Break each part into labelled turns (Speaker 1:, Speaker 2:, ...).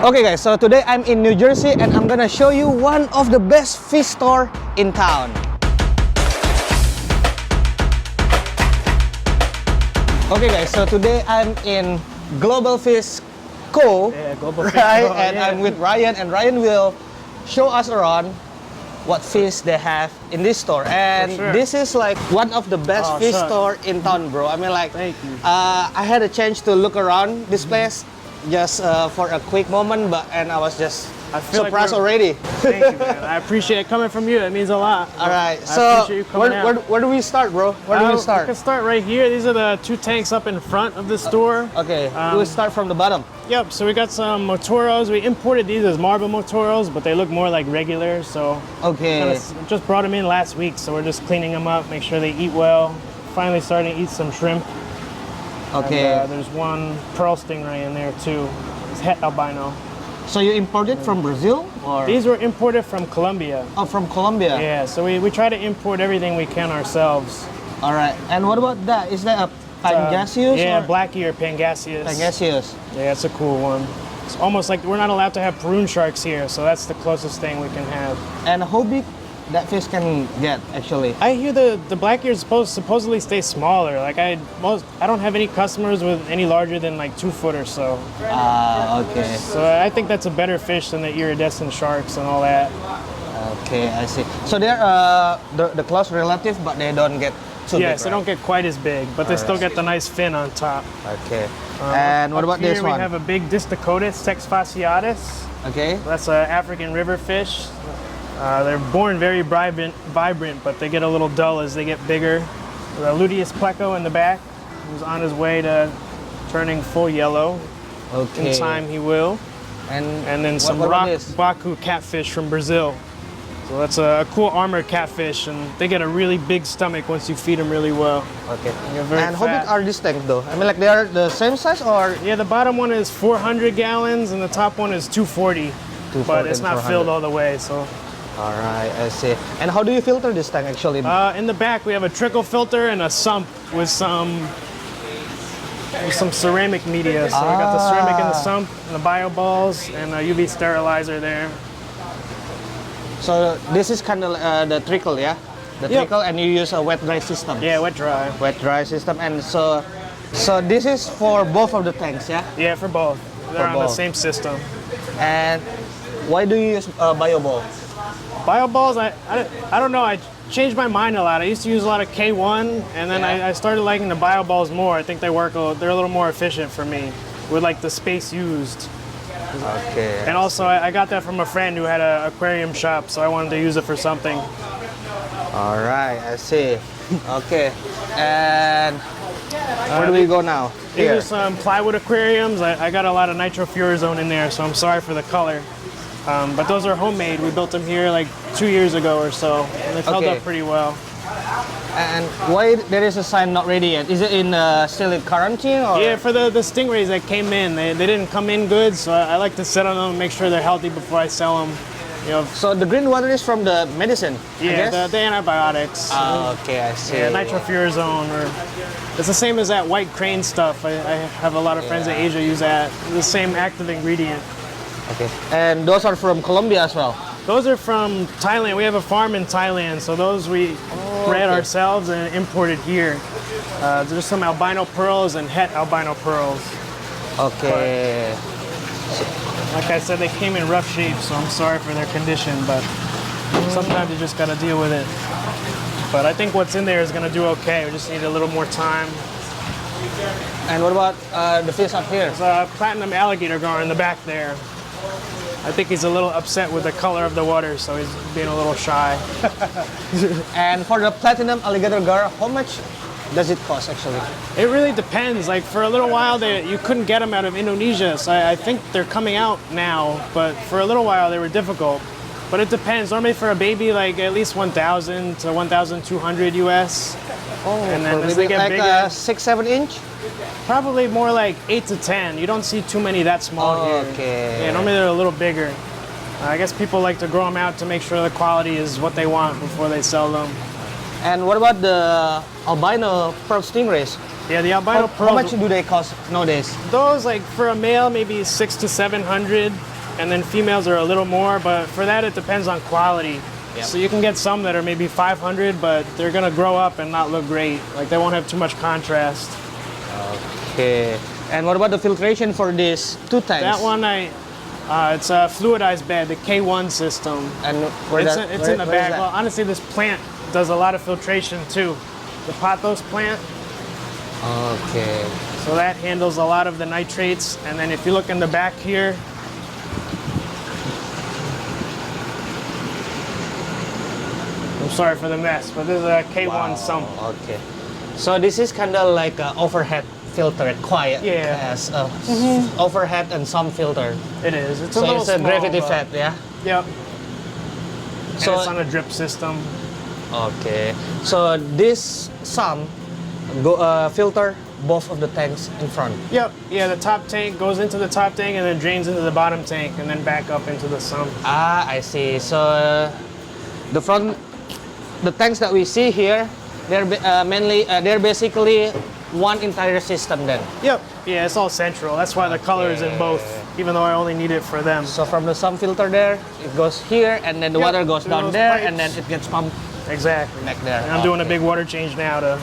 Speaker 1: Okay guys, so today I'm in New Jersey and I'm gonna show you one of the best fish store in town. Okay guys, so today I'm in Global Fish Co.
Speaker 2: Yeah, Global Fish
Speaker 1: right?
Speaker 2: Co.
Speaker 1: And
Speaker 2: yeah.
Speaker 1: I'm with Ryan, and Ryan will show us around what fish they have in this store. And
Speaker 2: sure.
Speaker 1: This is like one of the best fish store in town, bro. I mean, like,
Speaker 2: Thank you.
Speaker 1: I had a chance to look around this place just for a quick moment, and I was just surprised already.
Speaker 2: Thank you, man. I appreciate it coming from you. It means a lot.
Speaker 1: All right,
Speaker 2: I
Speaker 1: so
Speaker 2: appreciate you coming out.
Speaker 1: where do we start, bro? Where do we
Speaker 2: We
Speaker 1: start?
Speaker 2: can start right here. These are the two tanks up in front of the store.
Speaker 1: Okay, we'll start from the bottom.
Speaker 2: Yep, so we got some Motoros. We imported these as marble Motoros, but they look more like regular, so
Speaker 1: Okay.
Speaker 2: just brought them in last week, so we're just cleaning them up, make sure they eat well. Finally starting to eat some shrimp.
Speaker 1: Okay.
Speaker 2: And, there's one pearl stingray in there too. It's het albino.
Speaker 1: So you imported from Brazil, or?
Speaker 2: These were imported from Colombia.
Speaker 1: Oh, from Colombia.
Speaker 2: Yeah, so we try to import everything we can ourselves.
Speaker 1: All right. And what about that? Is that a Pangasius?
Speaker 2: Yeah,
Speaker 1: or?
Speaker 2: black ear Pangasius.
Speaker 1: Pangasius.
Speaker 2: Yeah, it's a cool one. It's almost like we're not allowed to have prune sharks here, so that's the closest thing we can have.
Speaker 1: And how big that fish can get, actually?
Speaker 2: I hear the black ears supposedly stay smaller. Like I don't have any customers with any larger than like 2 foot or so.
Speaker 1: Ah, okay.
Speaker 2: So I think that's a better fish than the iridescent sharks and all that.
Speaker 1: Okay, I see. So they're the close relative, but they don't get too big,
Speaker 2: Yes, they don't get quite as big, but they still get the nice fin on top.
Speaker 1: Okay. And what about
Speaker 2: Here
Speaker 1: this one?
Speaker 2: we have a big Distichotis texfasciatus.
Speaker 1: Okay.
Speaker 2: That's an African river fish. They're born very vibrant, but they get a little dull as they get bigger. The Luteus pleco in the back, who's on his way to turning full yellow.
Speaker 1: Okay.
Speaker 2: In time he will. And then some
Speaker 1: what about
Speaker 2: rock
Speaker 1: this?
Speaker 2: Baku catfish from Brazil. So that's a cool armored catfish, and they get a really big stomach once you feed them really well.
Speaker 1: Okay.
Speaker 2: They're very
Speaker 1: And how big
Speaker 2: fat.
Speaker 1: are these tanks, though? I mean, like, they are the same size, or?
Speaker 2: Yeah, the bottom one is 400 gallons, and the top one is 240.
Speaker 1: 240
Speaker 2: But it's
Speaker 1: and
Speaker 2: not
Speaker 1: 400.
Speaker 2: filled all the way, so.
Speaker 1: All right, I see. And how do you filter this tank, actually?
Speaker 2: In the back, we have a trickle filter and a sump with some ceramic media. So we got the ceramic in the sump, and the bio balls, and a UV sterilizer there.
Speaker 1: So this is kind of the trickle, yeah? The
Speaker 2: Yep.
Speaker 1: trickle, and you use a wet dry system.
Speaker 2: Yeah, wet dry.
Speaker 1: Wet dry system, and so this is for both of the tanks, yeah?
Speaker 2: Yeah, for both. They're on the
Speaker 1: both.
Speaker 2: same system.
Speaker 1: And why do you use bio ball?
Speaker 2: Bio balls, I don't know. I changed my mind a lot. I used to use a lot of K1, and then
Speaker 1: Yeah.
Speaker 2: I started liking the bio balls more. I think they're a little more efficient for me with like the space used.
Speaker 1: Okay.
Speaker 2: And also, I got that from a friend who had an aquarium shop, so I wanted to use it for something.
Speaker 1: All right, I see. Okay. And where do we go now?
Speaker 2: These
Speaker 1: Here.
Speaker 2: are some plywood aquariums. I got a lot of Nitrofurazone in there, so I'm sorry for the color. But those are homemade. We built them here like 2 years ago or so, and they've held
Speaker 1: Okay.
Speaker 2: up pretty well.
Speaker 1: And why there is a sign not ready yet? Is it still in quarantine, or?
Speaker 2: Yeah, for the stingrays that came in, they didn't come in good, so I like to sit on them and make sure they're healthy before I sell them. You know,
Speaker 1: So the green water is from the medicine, I
Speaker 2: yeah,
Speaker 1: guess?
Speaker 2: the antibiotics.
Speaker 1: Okay, I see.
Speaker 2: Yeah, Nitrofurazone, or it's the same as that white crane stuff. I have a lot of friends in Asia use that. The same active ingredient.
Speaker 1: Okay. And those are from Colombia as well?
Speaker 2: Those are from Thailand. We have a farm in Thailand, so those we bred
Speaker 1: okay.
Speaker 2: ourselves and imported here. There's some albino pearls and het albino pearls.
Speaker 1: Okay.
Speaker 2: Like I said, they came in rough shape, so I'm sorry for their condition, but sometimes you just gotta deal with it. But I think what's in there is gonna do okay. We just need a little more time.
Speaker 1: And what about the fish up here?
Speaker 2: There's a platinum alligator gar in the back there. I think he's a little upset with the color of the water, so he's being a little shy.
Speaker 1: And for the platinum alligator gar, how much does it cost, actually?
Speaker 2: It really depends. Like for a little while, you couldn't get them out of Indonesia, so I think they're coming out now. But for a little while, they were difficult. But it depends. Normally for a baby, like at least 1,000 to 1,200 US.
Speaker 1: Oh,
Speaker 2: And then
Speaker 1: for
Speaker 2: as
Speaker 1: maybe
Speaker 2: they get
Speaker 1: like
Speaker 2: bigger-
Speaker 1: 6-7 inch?
Speaker 2: Probably more like 8 to 10. You don't see too many that small here.
Speaker 1: Okay.
Speaker 2: Yeah, normally they're a little bigger. I guess people like to grow them out to make sure the quality is what they want before they sell them.
Speaker 1: And what about the albino pearl stingrays?
Speaker 2: Yeah, the albino
Speaker 1: How
Speaker 2: pearls.
Speaker 1: much do they cost nowadays?
Speaker 2: Those, like for a male, maybe 600 to 700, and then females are a little more. But for that, it depends on quality.
Speaker 1: Yep.
Speaker 2: So you can get some that are maybe 500, but they're gonna grow up and not look great. Like they won't have too much contrast.
Speaker 1: Okay. And what about the filtration for these two tanks?
Speaker 2: That one, it's a fluidized bed, the K1 system.
Speaker 1: And
Speaker 2: It's in the bag. Well, honestly, this plant does a lot of filtration too. The pothos plant.
Speaker 1: Okay.
Speaker 2: So that handles a lot of the nitrates. And then if you look in the back here, I'm sorry for the mess, but this is a K1 sump.
Speaker 1: Okay. So this is kind of like an overhead filter, quiet.
Speaker 2: Yeah.
Speaker 1: As a overhead and some filter.
Speaker 2: It is. It's
Speaker 1: So
Speaker 2: a little
Speaker 1: it's a
Speaker 2: small,
Speaker 1: gravity
Speaker 2: but-
Speaker 1: fed, yeah?
Speaker 2: Yep. And
Speaker 1: So-
Speaker 2: it's on a drip system.
Speaker 1: Okay. So this sump filter both of the tanks in front.
Speaker 2: Yep. Yeah, the top tank goes into the top tank and then drains into the bottom tank and then back up into the sump.
Speaker 1: Ah, I see. So the front, the tanks that we see here, they're they're basically one entire system then.
Speaker 2: Yep. Yeah, it's all central. That's why the color is in both, even though I only need it for them.
Speaker 1: So from the sump filter there, it goes here, and then the
Speaker 2: Yep,
Speaker 1: water goes
Speaker 2: to
Speaker 1: down
Speaker 2: those
Speaker 1: there,
Speaker 2: pipes.
Speaker 1: and then it gets pumped
Speaker 2: Exactly.
Speaker 1: back there.
Speaker 2: And I'm doing a
Speaker 1: Okay.
Speaker 2: big water change now to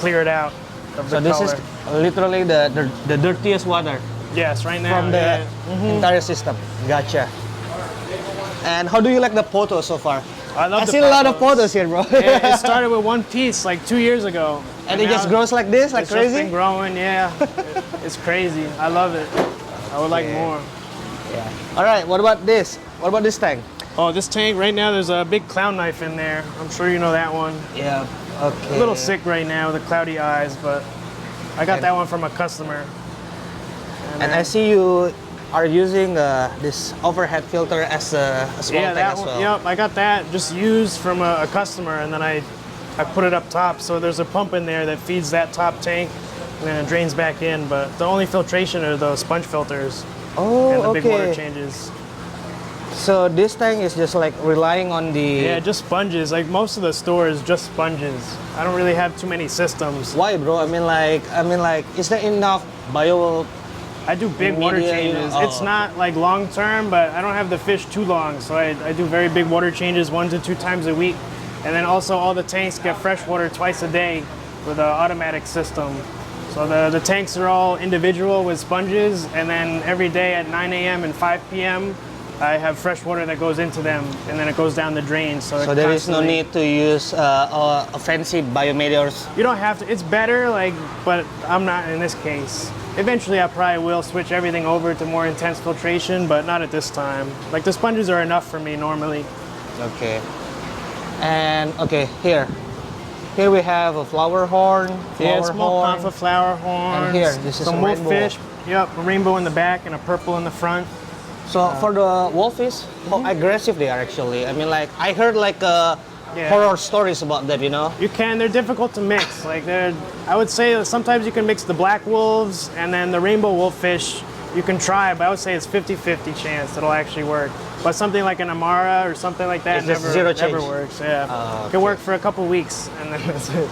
Speaker 2: clear it out of the
Speaker 1: So this
Speaker 2: color.
Speaker 1: is literally the dirtiest water
Speaker 2: Yes, right now.
Speaker 1: from the entire system. Gotcha. And how do you like the photos so far?
Speaker 2: I love
Speaker 1: I
Speaker 2: the
Speaker 1: see a lot of
Speaker 2: pothos.
Speaker 1: photos here, bro.
Speaker 2: It started with one piece like 2 years ago.
Speaker 1: And it just
Speaker 2: now
Speaker 1: grows like this, like
Speaker 2: it's just been
Speaker 1: crazy.
Speaker 2: growing, yeah. It's crazy. I love it. I would like
Speaker 1: Yeah.
Speaker 2: more.
Speaker 1: All right. What about this? What about this tank?
Speaker 2: Oh, this tank right now, there's a big clown knife in there. I'm sure you know that one.
Speaker 1: Yeah. Okay.
Speaker 2: A little sick right now with the cloudy eyes, but I got that one from a customer.
Speaker 1: And I see you are using this overhead filter as a small
Speaker 2: Yeah,
Speaker 1: tank
Speaker 2: that
Speaker 1: as
Speaker 2: one.
Speaker 1: well.
Speaker 2: Yep, I got that just used from a customer, and then I put it up top. So there's a pump in there that feeds that top tank, and then it drains back in. But the only filtration are those sponge filters
Speaker 1: Oh,
Speaker 2: and the big water
Speaker 1: okay.
Speaker 2: changes.
Speaker 1: So this tank is just like relying on the.
Speaker 2: Yeah, just sponges. Like most of the store is just sponges. I don't really have too many systems.
Speaker 1: Why, bro? I mean, like, is there enough bio?
Speaker 2: I do big water
Speaker 1: Media,
Speaker 2: changes.
Speaker 1: oh.
Speaker 2: It's not like long term, but I don't have the fish too long, so I do very big water changes 1 to 2 times a week. And then also all the tanks get fresh water twice a day with an automatic system. So the tanks are all individual with sponges, and then every day at 9 a.m. and 5 p.m. I have fresh water that goes into them, and then it goes down the drain. So
Speaker 1: There is no need to use a fancy biomediators.
Speaker 2: You don't have to. It's better, but I'm not in this case. Eventually, I probably will switch everything over to more intense filtration, but not at this time. Like the sponges are enough for me normally.
Speaker 1: Okay. And okay, here we have a flower horn.
Speaker 2: Yeah,
Speaker 1: Flower
Speaker 2: small
Speaker 1: horn.
Speaker 2: concha flower horns.
Speaker 1: And here, this is
Speaker 2: some
Speaker 1: a rainbow.
Speaker 2: wolffish. Yep, a rainbow in the back and a purple in the front.
Speaker 1: So for the wolfish, how aggressive they are actually. I mean, like I heard like
Speaker 2: Yeah.
Speaker 1: horror stories about them. You know.
Speaker 2: You can. They're difficult to mix. I would say that sometimes you can mix the black wolves and then the rainbow wolffish. You can try, but I would say it's 50-50 chance it'll actually work. But something like an Amara or something like that
Speaker 1: It's just zero
Speaker 2: never
Speaker 1: change.
Speaker 2: works. Yeah,
Speaker 1: Oh,
Speaker 2: can work for a couple weeks and then that's it.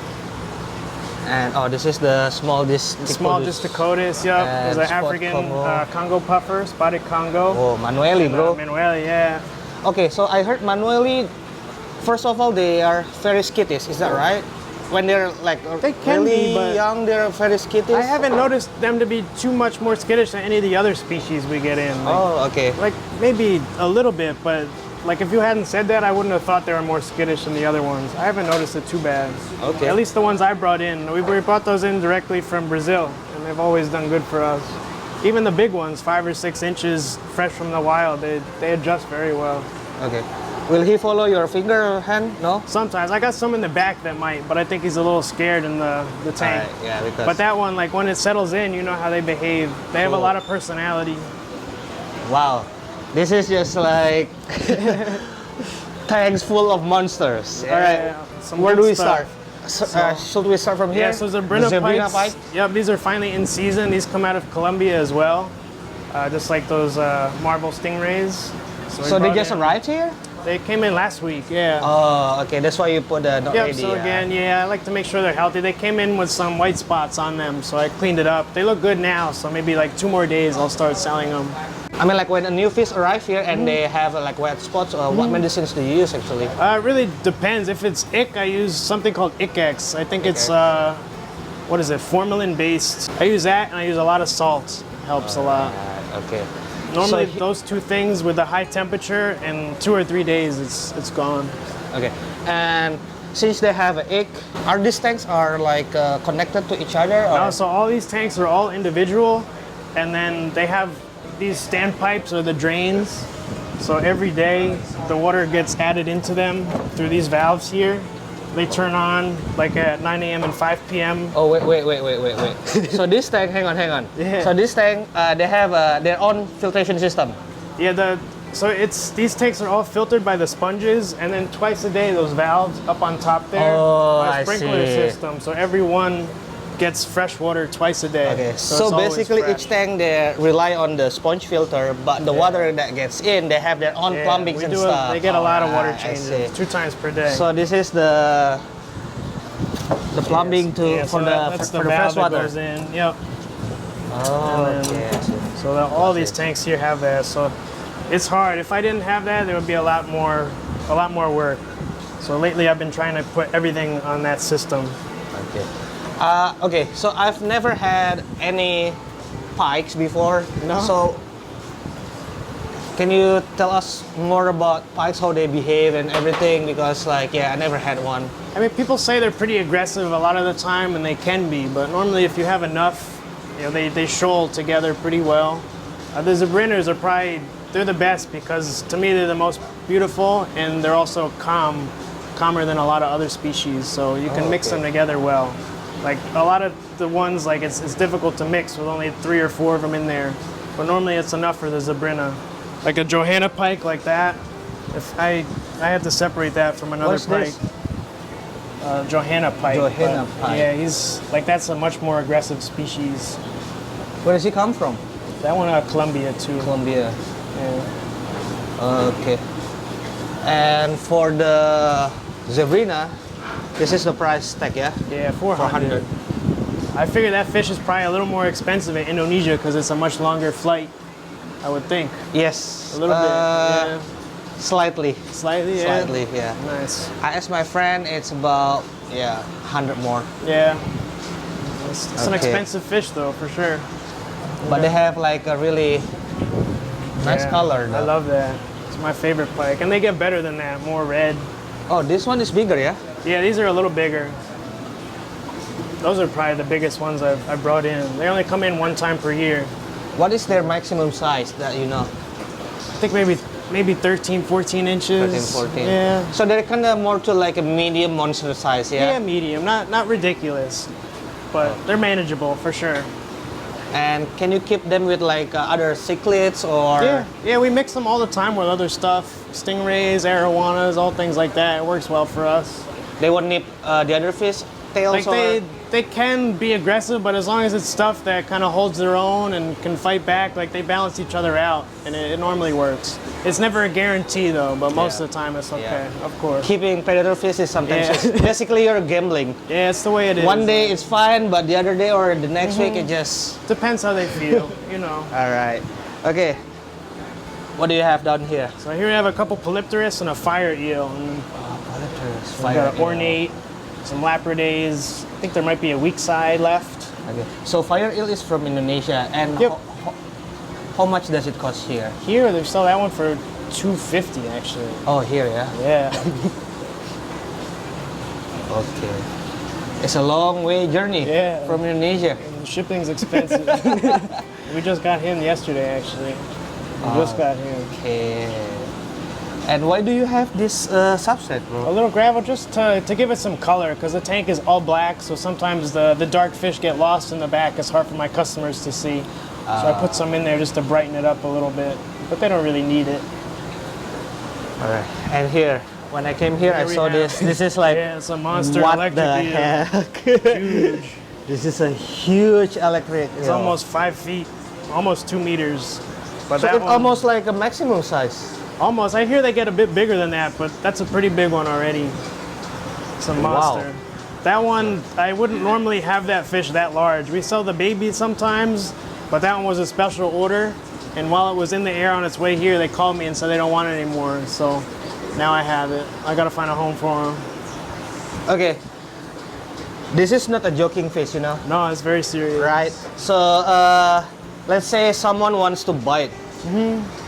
Speaker 1: And this is the small
Speaker 2: Small Disticotis, yep.
Speaker 1: And
Speaker 2: There's an
Speaker 1: spot
Speaker 2: African
Speaker 1: Congo.
Speaker 2: Congo puffer, spotted Congo.
Speaker 1: Oh, Manueli, bro.
Speaker 2: Manuel, yeah.
Speaker 1: Okay, so I heard Manueli. First of all, they are very skittish. Is that right? When they're like
Speaker 2: They can
Speaker 1: really
Speaker 2: be, but
Speaker 1: young, they're very skittish.
Speaker 2: I haven't noticed them to be too much more skittish than any of the other species we get in.
Speaker 1: Oh, okay.
Speaker 2: Like maybe a little bit, but like if you hadn't said that, I wouldn't have thought they were more skittish than the other ones. I haven't noticed it too bad.
Speaker 1: Okay.
Speaker 2: At least the ones I brought in. We brought those in directly from Brazil, and they've always done good for us. Even the big ones, 5 or 6 inches fresh from the wild, they adjust very well.
Speaker 1: Okay. Will he follow your finger or hand? No?
Speaker 2: Sometimes. I got some in the back that might, but I think he's a little scared in the tank.
Speaker 1: Yeah, because.
Speaker 2: But that one, like when it settles in, you know how they behave. They have a
Speaker 1: Cool.
Speaker 2: lot of personality.
Speaker 1: Wow. This is just like tanks full of monsters. All right.
Speaker 2: some
Speaker 1: Where do
Speaker 2: good
Speaker 1: we
Speaker 2: stuff.
Speaker 1: start? Should we start from here?
Speaker 2: Yeah, so Zebrina
Speaker 1: Zebrina
Speaker 2: pikes. Yep, these are finally in season. These come out of Colombia as well, just like those marble stingrays. we
Speaker 1: So they
Speaker 2: brought
Speaker 1: just
Speaker 2: in-
Speaker 1: arrived here?
Speaker 2: They came in last week, yeah.
Speaker 1: Oh, okay. That's why you put the not
Speaker 2: Yep,
Speaker 1: ready.
Speaker 2: so again, yeah, I like to make sure they're healthy. They came in with some white spots on them, so I cleaned it up. They look good now, so maybe like 2 more days I'll start selling them.
Speaker 1: I mean, like when a new fish arrive here and they have like white spots, what medicines do you use actually?
Speaker 2: It really depends. If it's ick, I use something called Ickex. I think it's, what is it, formalin based. I use that and I use a lot of salt. Helps a lot.
Speaker 1: Okay.
Speaker 2: Normally
Speaker 1: So
Speaker 2: those 2 things with a high temperature, in 2 or 3 days it's gone.
Speaker 1: Okay. And since they have an egg, are these tanks are like connected to each other? Or?
Speaker 2: No, so all these tanks are all individual, and then they have these standpipes or the drains. So every day the water gets added into them through these valves here. They turn on like at 9 a.m. and 5 p.m.
Speaker 1: Oh, wait. So this tank, hang on.
Speaker 2: Yeah.
Speaker 1: So this tank, they have their own filtration system.
Speaker 2: Yeah, so these tanks are all filtered by the sponges, and then twice a day those valves up on top there
Speaker 1: Oh,
Speaker 2: are
Speaker 1: I
Speaker 2: a sprinkler
Speaker 1: see.
Speaker 2: system. So everyone gets fresh water twice a day.
Speaker 1: Okay,
Speaker 2: So,
Speaker 1: so
Speaker 2: it's always
Speaker 1: basically
Speaker 2: fresh.
Speaker 1: each tank they rely on the sponge filter, but the water that gets in, they have their own
Speaker 2: Yeah,
Speaker 1: plumbing
Speaker 2: we
Speaker 1: and
Speaker 2: do
Speaker 1: stuff.
Speaker 2: They get a lot of water
Speaker 1: Alright, I
Speaker 2: changes,
Speaker 1: see.
Speaker 2: 2 times per day.
Speaker 1: So this is the plumbing to
Speaker 2: Yeah,
Speaker 1: for
Speaker 2: so
Speaker 1: the
Speaker 2: that's
Speaker 1: for
Speaker 2: the
Speaker 1: the
Speaker 2: valve
Speaker 1: fresh
Speaker 2: that
Speaker 1: water.
Speaker 2: goes in. Yep.
Speaker 1: Oh,
Speaker 2: And then-
Speaker 1: okay. I see.
Speaker 2: So all these tanks here have that. So it's hard. If I didn't have that, there would be a lot more work. So lately, I've been trying to put everything on that system.
Speaker 1: Okay. Okay, so I've never had any pikes before.
Speaker 2: No?
Speaker 1: So can you tell us more about pikes, how they behave and everything? Because like, yeah, I never had one.
Speaker 2: I mean, people say they're pretty aggressive a lot of the time, and they can be. But normally, if you have enough, you know, they shoal together pretty well. The Zabrinas are they're the best because to me they're the most beautiful, and they're also calmer than a lot of other species. So you can mix
Speaker 1: okay.
Speaker 2: them together well. Like a lot of the ones, like it's difficult to mix with only 3 or 4 of them in there. But normally it's enough for the Zabrina. Like a Johanna pike like that, if I have to separate that from another
Speaker 1: What's
Speaker 2: pike.
Speaker 1: this?
Speaker 2: Johanna pike.
Speaker 1: Johanna
Speaker 2: but,
Speaker 1: pike.
Speaker 2: Yeah, he's like that's a much more aggressive species.
Speaker 1: Where does he come from?
Speaker 2: That one, Colombia too.
Speaker 1: Colombia.
Speaker 2: Yeah.
Speaker 1: Okay. And for the Zabrina, this is the price tag, yeah?
Speaker 2: Yeah, 400. I figure that fish is probably a little more expensive in Indonesia because it's a much longer flight, I would think.
Speaker 1: Yes.
Speaker 2: A little bit. Yeah.
Speaker 1: Slightly.
Speaker 2: Slightly, yeah.
Speaker 1: Slightly, yeah.
Speaker 2: Nice.
Speaker 1: I asked my friend, it's about 100 more.
Speaker 2: Yeah. It's an
Speaker 1: Okay.
Speaker 2: expensive fish though, for sure.
Speaker 1: But they have like a really nice
Speaker 2: Yeah,
Speaker 1: color.
Speaker 2: I
Speaker 1: Though.
Speaker 2: love that. It's my favorite pike. And they get better than that, more red.
Speaker 1: Oh, this one is bigger, yeah?
Speaker 2: Yeah, these are a little bigger. Those are probably the biggest ones I've brought in. They only come in 1 time per year.
Speaker 1: What is their maximum size that you know?
Speaker 2: I think maybe 13, 14 inches.
Speaker 1: 13, 14.
Speaker 2: Yeah.
Speaker 1: So they're kind of more to like a medium monster size,
Speaker 2: Yeah,
Speaker 1: yeah?
Speaker 2: medium. Not ridiculous, but they're manageable for sure.
Speaker 1: And can you keep them with like other cichlids or?
Speaker 2: Yeah, we mix them all the time with other stuff. Stingrays, arowanas, all things like that. It works well for us.
Speaker 1: They won't nip the other fish tails
Speaker 2: Like
Speaker 1: or?
Speaker 2: they can be aggressive, but as long as it's stuff that kind of holds their own and can fight back, like they balance each other out, and it normally works. It's never a guarantee though, but most
Speaker 1: Yeah.
Speaker 2: of the time it's okay,
Speaker 1: Yeah.
Speaker 2: of course.
Speaker 1: Keeping predator fish is sometimes
Speaker 2: Yeah.
Speaker 1: just, basically you're gambling.
Speaker 2: Yeah, it's the way it is.
Speaker 1: One day it's fine, but the other day or the next week it just.
Speaker 2: Depends how they feel, you know.
Speaker 1: All right. Okay. What do you have down here?
Speaker 2: So here we have a couple Polypterus and a fire eel. And
Speaker 1: Polypterus
Speaker 2: we got ornate, some lapridates. I think there might be a weak side left.
Speaker 1: Okay. So fire eel is from Indonesia, and
Speaker 2: Yep.
Speaker 1: how much does it cost here?
Speaker 2: Here they sell that one for $250 actually.
Speaker 1: Oh, here, yeah.
Speaker 2: Yeah.
Speaker 1: Okay. It's a long way journey
Speaker 2: Yeah.
Speaker 1: from Indonesia.
Speaker 2: And shipping's expensive. We just got him yesterday actually. We just got him.
Speaker 1: Okay. And why do you have this substrate,
Speaker 2: A
Speaker 1: bro?
Speaker 2: little gravel just to give it some color because the tank is all black, so sometimes the dark fish get lost in the back. It's hard for my customers to see. So I put some in there just to brighten it up a little bit, but they don't really need it.
Speaker 1: All right. And here, when I came here, I
Speaker 2: we
Speaker 1: saw
Speaker 2: have-
Speaker 1: this. This is like,
Speaker 2: Yeah, it's a monster
Speaker 1: what
Speaker 2: electric
Speaker 1: the
Speaker 2: eel.
Speaker 1: heck?
Speaker 2: Huge.
Speaker 1: This is a huge electric
Speaker 2: It's
Speaker 1: eel.
Speaker 2: almost 5 feet, almost 2 meters. But
Speaker 1: So
Speaker 2: that
Speaker 1: it's
Speaker 2: one,
Speaker 1: almost like a maximum size.
Speaker 2: Almost. I hear they get a bit bigger than that, but that's a pretty big one already. It's a monster.
Speaker 1: Wow.
Speaker 2: That one, I wouldn't normally have that fish that large. We sell the babies sometimes, but that one was a special order. And while it was in the air on its way here, they called me and said they don't want it anymore. So now I have it. I gotta find a home for them.
Speaker 1: Okay. This is not a joking fish, you know?
Speaker 2: No, it's very serious.
Speaker 1: Right. So, let's say someone wants to buy it.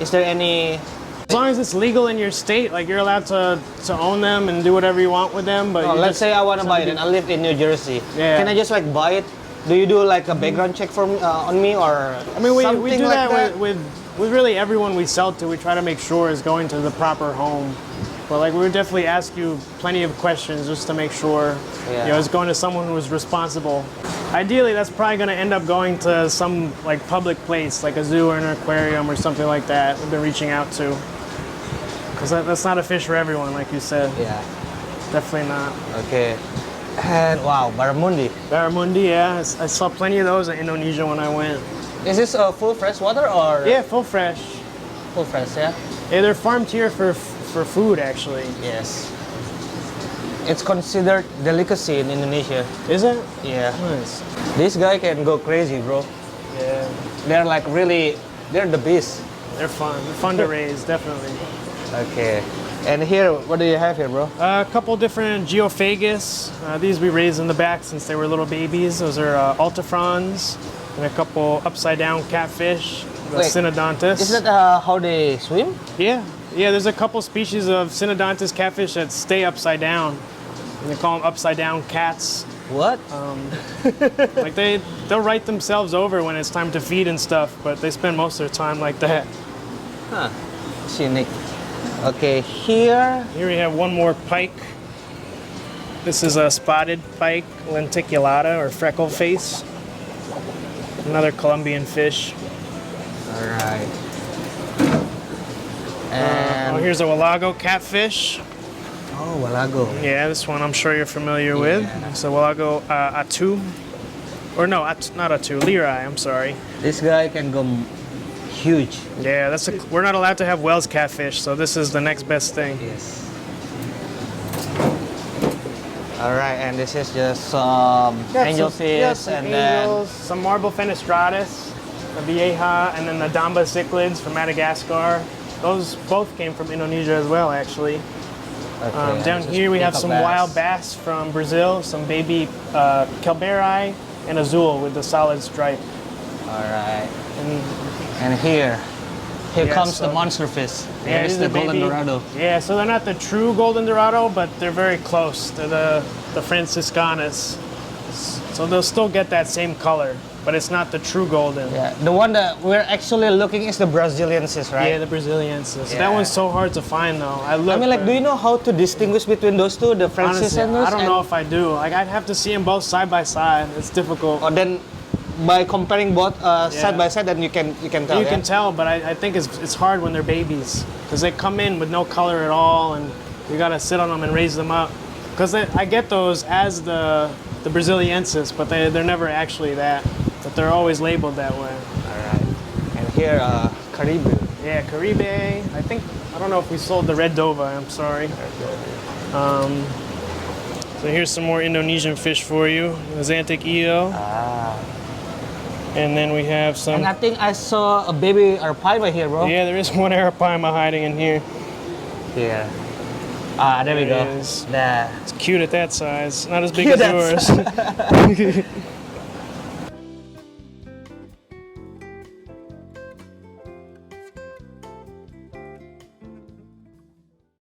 Speaker 1: Is there any...
Speaker 2: As long as it's legal in your state, like you're allowed to own them and do whatever you want with them. But
Speaker 1: let's say I want to buy it and I live in New Jersey.
Speaker 2: Yeah.
Speaker 1: Can I just like buy it? Do you do like a background check for me, on me, or
Speaker 2: I mean, we
Speaker 1: something
Speaker 2: do
Speaker 1: like
Speaker 2: that with really everyone we sell to. We try to make sure is going to the proper home. But like we would definitely ask you plenty of questions just to make sure you know it's going to someone who is responsible. Ideally, that's probably going to end up going to some like public place, like a zoo or an aquarium or something like that. We've been reaching out to. Because that's not a fish for everyone, like you said.
Speaker 1: Yeah.
Speaker 2: Definitely not.
Speaker 1: Okay. And wow, Barramundi.
Speaker 2: Barramundi, yeah. I saw plenty of those in Indonesia when I went.
Speaker 1: Is this full fresh water or?
Speaker 2: Yeah, full fresh.
Speaker 1: Full fresh, yeah.
Speaker 2: Yeah, they're farmed here for food, actually.
Speaker 1: Yes. It's considered delicacy in Indonesia.
Speaker 2: Is it?
Speaker 1: Yeah.
Speaker 2: Nice.
Speaker 1: This guy can go crazy, bro.
Speaker 2: Yeah.
Speaker 1: They're like really, they're the beast.
Speaker 2: They're fun. They're fun to raise, definitely.
Speaker 1: Okay. And here, what do you have here, bro?
Speaker 2: A couple different Geophagus. These we raised in the back since they were little babies. Those are Ultifrons. And a couple upside down catfish. The
Speaker 1: Wait,
Speaker 2: Synodontis.
Speaker 1: Is that how they swim?
Speaker 2: Yeah. Yeah, there's a couple species of Synodontis catfish that stay upside down. And they call them upside down cats.
Speaker 1: What?
Speaker 2: Like they'll right themselves over when it's time to feed and stuff, but they spend most of their time like that.
Speaker 1: Huh. It's unique. Okay, here.
Speaker 2: Here we have one more pike. This is a spotted pike, lenticulata or freckle face. Another Colombian fish.
Speaker 1: All right. And
Speaker 2: Here's a Walago catfish.
Speaker 1: oh, Walago.
Speaker 2: Yeah, this one I'm sure you're familiar with. It's a Walago atu. Or no, not atu, lirai, I'm sorry.
Speaker 1: This guy can go huge.
Speaker 2: Yeah, we're not allowed to have Wells catfish, so this is the next best thing.
Speaker 1: Yes. All right, and this is just some angelfish, and
Speaker 2: angels, some marble fenestratus, the vieja, and then the damba cichlids from Madagascar. Those both came from Indonesia as well, actually.
Speaker 1: then
Speaker 2: Down here we have some wild bass from Brazil, some baby kelberi, and azul with the solid stripe.
Speaker 1: All right.
Speaker 2: And
Speaker 1: here comes
Speaker 2: so-
Speaker 1: the monster fish.
Speaker 2: yeah,
Speaker 1: Here's
Speaker 2: these
Speaker 1: the
Speaker 2: are
Speaker 1: golden
Speaker 2: baby-
Speaker 1: Dorado.
Speaker 2: Yeah, so they're not the true golden Dorado, but they're very close. They're the Franciscanus. So they'll still get that same color, but it's not the true golden.
Speaker 1: Yeah, the one that we're actually looking is the Braziliensis, right?
Speaker 2: Yeah, the Braziliensis.
Speaker 1: Yeah.
Speaker 2: That one's so hard to find, though. I
Speaker 1: mean, like, do you know how to distinguish between those two, the
Speaker 2: Honestly,
Speaker 1: Franciscanus?
Speaker 2: I don't know if I do. Like, I'd have to see them both side by side. It's difficult.
Speaker 1: Or then, by comparing both side by side, then you can tell.
Speaker 2: You can tell, but I think it's hard when they're babies because they come in with no color at all, and you gotta sit on them and raise them up. Because I get those as the Braziliensis, but they're never actually that. But they're always labeled that way.
Speaker 1: All right. And here, Caribou.
Speaker 2: Yeah, Caribe. I don't know if we sold the red dova. I'm sorry. So here's some more Indonesian fish for you. The Xanthic Eel. And then we have some.
Speaker 1: And I think I saw a baby Arapaima here, bro.
Speaker 2: Yeah, there is one Arapaima hiding in here.
Speaker 1: Yeah. There we
Speaker 2: There
Speaker 1: go.
Speaker 2: it is.
Speaker 1: There.
Speaker 2: It's cute at that size. Not as big
Speaker 1: Cute
Speaker 2: as yours.